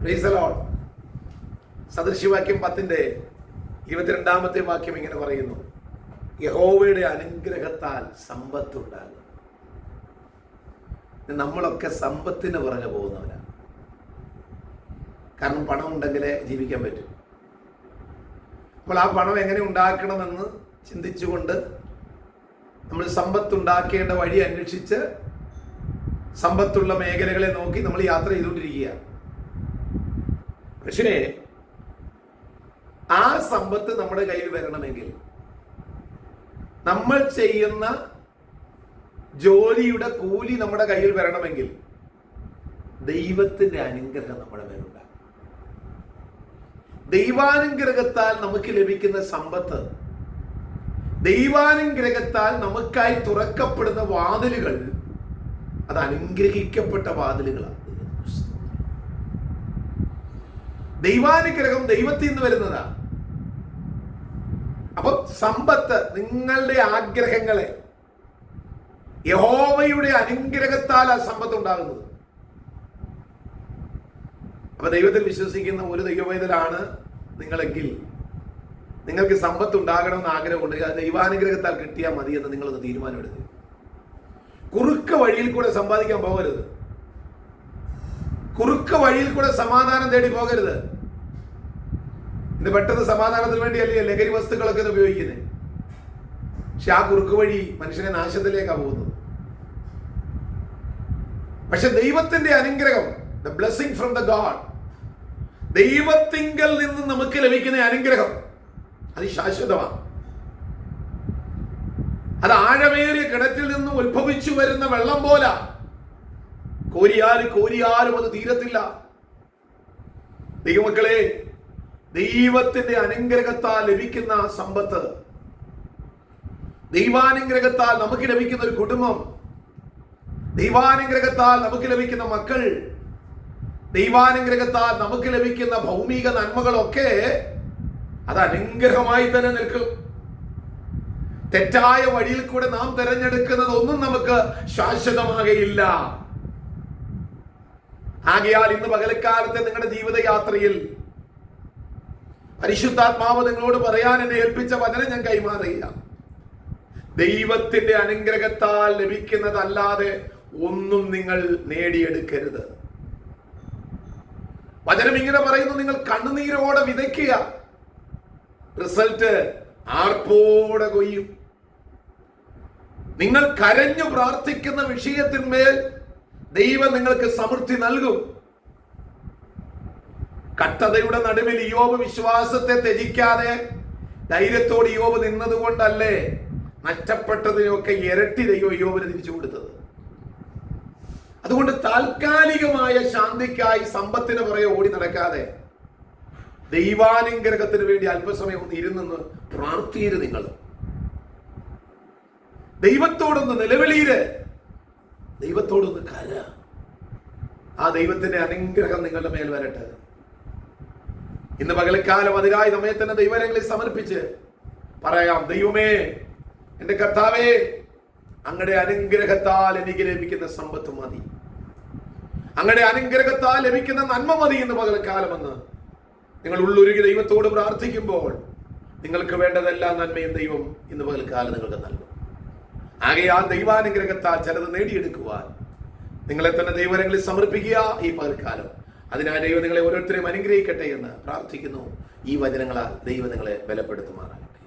Praise the Lord. സദൃശവാക്യം 10:22 വാക്യം ഇങ്ങനെ പറയുന്നു, യഹോവയുടെ അനുഗ്രഹത്താൽ സമ്പത്തുണ്ടാകും. നമ്മളൊക്കെ സമ്പത്തിന് പുറകെ പോകുന്നവരാണ്. കാരണം പണം ഉണ്ടെങ്കിലേ ജീവിക്കാൻ പറ്റും. അപ്പോൾ ആ പണം എങ്ങനെ ഉണ്ടാക്കണമെന്ന് ചിന്തിച്ചുകൊണ്ട് നമ്മൾ സമ്പത്തുണ്ടാക്കേണ്ട വഴി അന്വേഷിച്ച് സമ്പത്തുള്ള മേഖലകളെ നോക്കി നമ്മൾ യാത്ര ചെയ്തുകൊണ്ടിരിക്കുകയാണ്. പക്ഷേ ആ സമ്പത്ത് നമ്മുടെ കയ്യിൽ വരണമെങ്കിൽ നമ്മൾ ചെയ്യുന്ന ജോലിയുടെ കൂലി നമ്മുടെ കയ്യിൽ വരണമെങ്കിൽ ദൈവത്തിന്റെ അനുഗ്രഹം നമ്മുടെ മേലുണ്ടാകും. ദൈവാനുഗ്രഹത്താൽ നമുക്ക് ലഭിക്കുന്ന സമ്പത്ത്, ദൈവാനുഗ്രഹത്താൽ നമുക്കായി തുറക്കപ്പെടുന്ന വാതിലുകൾ, അത് അനുഗ്രഹിക്കപ്പെട്ട വാതിലുകളാണ്. ദൈവാനുഗ്രഹം ദൈവത്തിൽ നിന്ന് വരുന്നതാണ്. അപ്പൊ സമ്പത്ത്, നിങ്ങളുടെ ആഗ്രഹങ്ങളെ യഹോവയുടെ അനുഗ്രഹത്താൽ ആ സമ്പത്ത് ഉണ്ടാകുന്നത്. അപ്പൊ ദൈവത്തിൽ വിശ്വസിക്കുന്ന ഒരു ദൈവവേദനാണ് നിങ്ങളെങ്കിൽ നിങ്ങൾക്ക് സമ്പത്ത് ഉണ്ടാകണമെന്ന് ആഗ്രഹമുണ്ടെങ്കിൽ അത് ദൈവാനുഗ്രഹത്താൽ കിട്ടിയാൽ മതി എന്ന് നിങ്ങളൊന്ന് തീരുമാനമെടുക്കുക. കുറുക്ക വഴിയിൽ കൂടെ സമ്പാദിക്കാൻ പോകരുത്. കുറുക്ക വഴിയിൽ കൂടെ സമാധാനം തേടി പോകരുത്. ഇന്ന് പെട്ടെന്ന് സമാധാനത്തിന് വേണ്ടിയല്ലേ ലഹരി വസ്തുക്കളൊക്കെ ഉപയോഗിക്കുന്നത്. പക്ഷെ ആ കുറുക്ക് വഴി മനുഷ്യനെ നാശത്തിലേക്കാണ് പോകുന്നത്. പക്ഷെ ദൈവത്തിന്റെ അനുഗ്രഹം, the blessing from the God, ദൈവത്തിങ്കൽ നിന്ന് നമുക്ക് ലഭിക്കുന്ന അനുഗ്രഹം അത് ശാശ്വതമാണ്. അത് ആഴമേറിയ കിണറ്റിൽ നിന്ന് ഉത്ഭവിച്ചു വരുന്ന വെള്ളം പോലെ, കോരിയാലും അത് തീരത്തില്ല. ദൈവമക്കളെ, ദൈവത്തിന്റെ അനുഗ്രഹത്താൽ ലഭിക്കുന്ന സമ്പത്ത്, ദൈവാനുഗ്രഹത്താൽ നമുക്ക് ലഭിക്കുന്ന ഒരു കുടുംബം, ദൈവാനുഗ്രഹത്താൽ നമുക്ക് ലഭിക്കുന്ന മക്കൾ, ദൈവാനുഗ്രഹത്താൽ നമുക്ക് ലഭിക്കുന്ന ഭൗമിക നന്മകളൊക്കെ അത് അനുഗ്രഹമായി തന്നെ നിൽക്കും. തെറ്റായ വഴിയിൽ കൂടെ നാം തിരഞ്ഞെടുക്കുന്നത് ഒന്നും നമുക്ക് ശാശ്വതമാകയില്ല. ആകയാൽ ഇന്ന് പകൽക്കാലത്തെ നിങ്ങളുടെ ജീവിതയാത്രയിൽ പരിശുദ്ധാത്മാവ് നിങ്ങളോട് പറയാൻ എന്നെ ഏൽപ്പിച്ച വചനം ഞാൻ കൈമാറുകയില്ല. ദൈവത്തിന്റെ അനുഗ്രഹത്താൽ ലഭിക്കുന്നതല്ലാതെ ഒന്നും നിങ്ങൾ നേടിയെടുക്കരുത്. വചനം ഇങ്ങനെ പറയുന്നു, നിങ്ങൾ കണ്ണുനീരോടെ വിതയ്ക്കുക, റിസൾട്ട് ആർപ്പോടെ കൊയ്യും. നിങ്ങൾ കരഞ്ഞു പ്രാർത്ഥിക്കുന്ന വിഷയത്തിന്മേൽ ദൈവം നിങ്ങൾക്ക് സമൃദ്ധി നൽകും. കട്ടതയുടെ നടുവിൽ ഇയ്യോബ് വിശ്വാസത്തെ ത്യജിക്കാതെ ധൈര്യത്തോട് ഇയ്യോബ് നിന്നതുകൊണ്ടല്ലേ നഷ്ടപ്പെട്ടതിനൊക്കെ ഇരട്ടി ദൈവം ഇയ്യോബിന് തിരിച്ചു കൊടുത്തത്. അതുകൊണ്ട് താൽക്കാലികമായ ശാന്തിക്കായി സമ്പത്തിന് പുറകെ ഓടി നടക്കാതെ ദൈവാനുഗ്രഹത്തിന് വേണ്ടി അല്പസമയം ഒന്ന് ഇരുന്നെന്ന് പ്രാർത്ഥിയിര്. നിങ്ങൾ ദൈവത്തോടൊന്ന് നിലവിളിയിര്, ദൈവത്തോടൊന്ന് കര. ആ ദൈവത്തിന്റെ അനുഗ്രഹം നിങ്ങളുടെ മേൽ വരട്ടെ. ഇന്ന് പകൽക്കാലം അതിനായി നമ്മെ തന്നെ ദൈവങ്ങളിൽ സമർപ്പിച്ച് പറയാം, ദൈവമേ, എന്റെ കർത്താവേ, അങ്ങയുടെ അനുഗ്രഹത്താൽ എനിക്ക് ലഭിക്കുന്ന സമ്പത്ത് മതി, അങ്ങയുടെ അനുഗ്രഹത്താൽ ലഭിക്കുന്ന നന്മ മതി എന്ന് പകൽക്കാലമെന്ന് നിങ്ങൾ ഉള്ളുരുകി ദൈവത്തോട് പ്രാർത്ഥിക്കുമ്പോൾ നിങ്ങൾക്ക് വേണ്ടതെല്ലാം നന്മയും ദൈവം ഇന്ന് പകൽക്കാലം നിങ്ങൾക്ക് നൽകും. ആകയാൽ ദൈവാനുഗ്രഹത്താൽ ചിലത് നേടിയെടുക്കുവാൻ നിങ്ങളെ തന്നെ ദൈവങ്ങളിൽ സമർപ്പിക്കുക ഈ പകൽക്കാലം. അതിനാൽ ദൈവം നിങ്ങളെ ഓരോരുത്തരെയും അനുഗ്രഹിക്കട്ടെ എന്ന് പ്രാർത്ഥിക്കുന്നു. ഈ വചനങ്ങളാൽ ദൈവം നിങ്ങളെ ബലപ്പെടുത്തുമാറാകട്ടെ.